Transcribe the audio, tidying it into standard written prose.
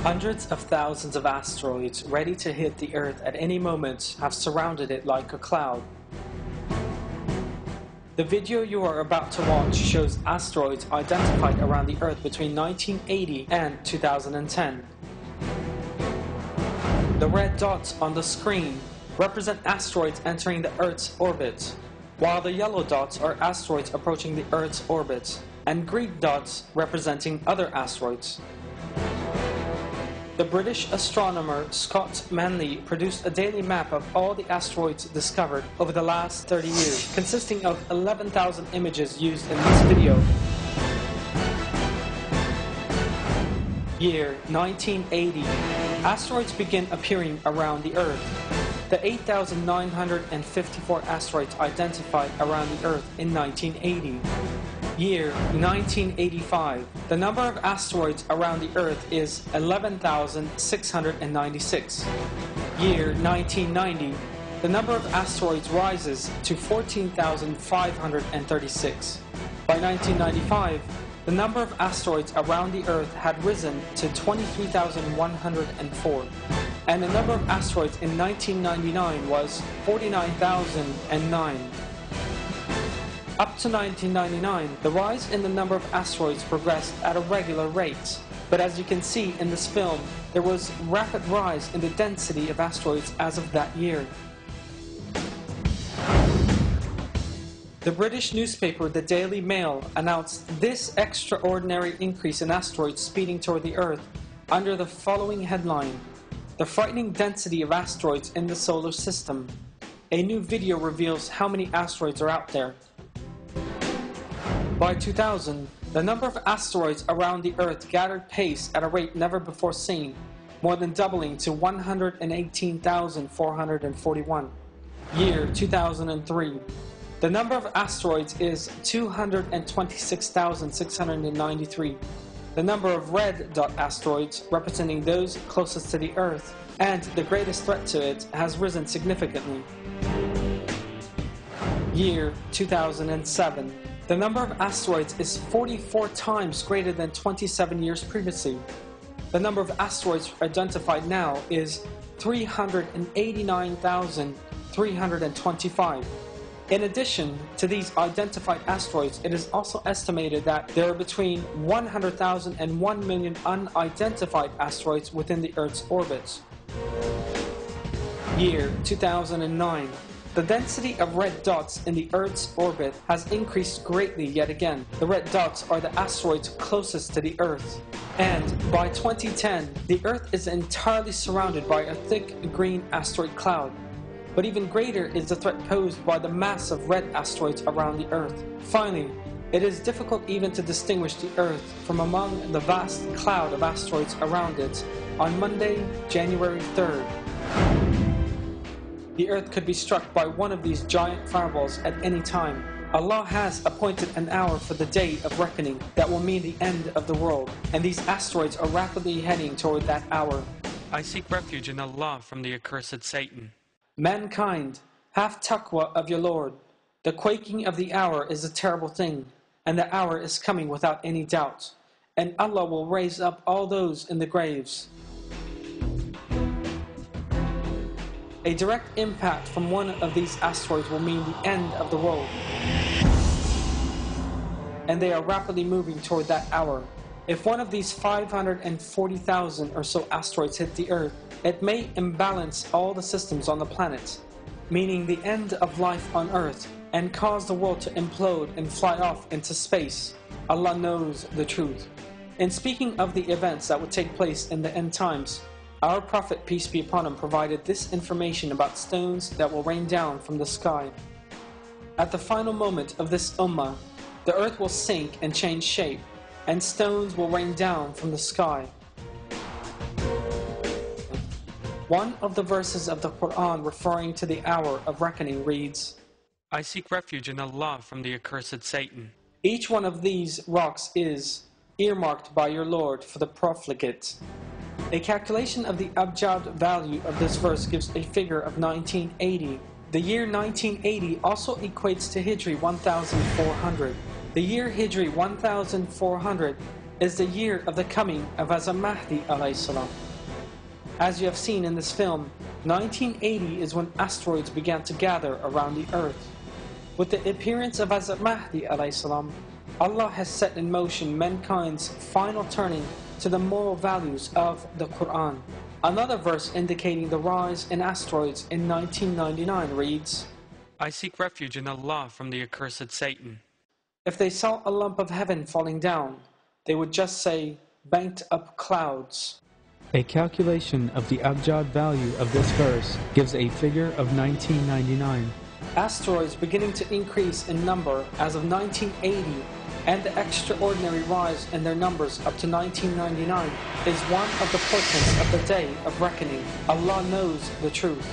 Hundreds of thousands of asteroids ready to hit the Earth at any moment have surrounded it like a cloud. The video you are about to watch shows asteroids identified around the Earth between 1980 and 2010. The red dots on the screen represent asteroids entering the Earth's orbit, while the yellow dots are asteroids approaching the Earth's orbit, and green dots representing other asteroids. The British astronomer Scott Manley produced a daily map of all the asteroids discovered over the last 30 years, consisting of 11,000 images used in this video. Year 1980. Asteroids begin appearing around the Earth. The 8,954 asteroids identified around the Earth in 1980. Year 1985. The number of asteroids around the Earth is 11,696. Year 1990. The number of asteroids rises to 14,536. By 1995, the number of asteroids around the Earth had risen to 23,104. And the number of asteroids in 1999 was 49,009. Up to 1999, the rise in the number of asteroids progressed at a regular rate. But as you can see in this film, there was rapid rise in the density of asteroids as of that year. The British newspaper The Daily Mail announced this extraordinary increase in asteroids speeding toward the Earth under the following headline: "The frightening density of asteroids in the solar system. A new video reveals how many asteroids are out there." By 2000, the number of asteroids around the Earth gathered pace at a rate never before seen, more than doubling to 118,441. Year 2003. The number of asteroids is 226,693. The number of red dot asteroids, representing those closest to the Earth and the greatest threat to it, has risen significantly. Year 2007. The number of asteroids is 44 times greater than 27 years previously. The number of asteroids identified now is 389,325. In addition to these identified asteroids, it is also estimated that there are between 100,000 and 1 million unidentified asteroids within the Earth's orbit. Year 2009. The density of red dots in the Earth's orbit has increased greatly yet again. The red dots are the asteroids closest to the Earth. And by 2010, the Earth is entirely surrounded by a thick green asteroid cloud. But even greater is the threat posed by the mass of red asteroids around the Earth. Finally, it is difficult even to distinguish the Earth from among the vast cloud of asteroids around it on Monday, January 3rd. The Earth could be struck by one of these giant fireballs at any time. Allah has appointed an hour for the day of reckoning that will mean the end of the world, and these asteroids are rapidly heading toward that hour. I seek refuge in Allah from the accursed Satan. Mankind, have taqwa of your Lord. The quaking of the hour is a terrible thing, and the hour is coming without any doubt, and Allah will raise up all those in the graves. A direct impact from one of these asteroids will mean the end of the world, and they are rapidly moving toward that hour. If one of these 540,000 or so asteroids hit the Earth, it may imbalance all the systems on the planet, meaning the end of life on Earth, and cause the world to implode and fly off into space. Allah knows the truth. In speaking of the events that would take place in the end times, our Prophet, peace be upon him, provided this information about stones that will rain down from the sky. At the final moment of this ummah, the Earth will sink and change shape, and stones will rain down from the sky. One of the verses of the Quran referring to the hour of reckoning reads, I seek refuge in Allah from the accursed Satan. Each one of these rocks is earmarked by your Lord for the profligate. A calculation of the abjad value of this verse gives a figure of 1980. The year 1980 also equates to Hijri 1400. The year Hijri 1400 is the year of the coming of Hazrat Mahdi alayhi salam. As you have seen in this film, 1980 is when asteroids began to gather around the earth. With the appearance of Hazrat Mahdi alayhi salam, Allah has set in motion mankind's final turning to the moral values of the Quran. Another verse indicating the rise in asteroids in 1999 reads, I seek refuge in Allah from the accursed Satan. if they saw a lump of heaven falling down, they would just say, banked up clouds. A calculation of the abjad value of this verse gives a figure of 1999. Asteroids beginning to increase in number as of 1980 and the extraordinary rise in their numbers up to 1999 is one of the portents of the day of reckoning. Allah knows the truth.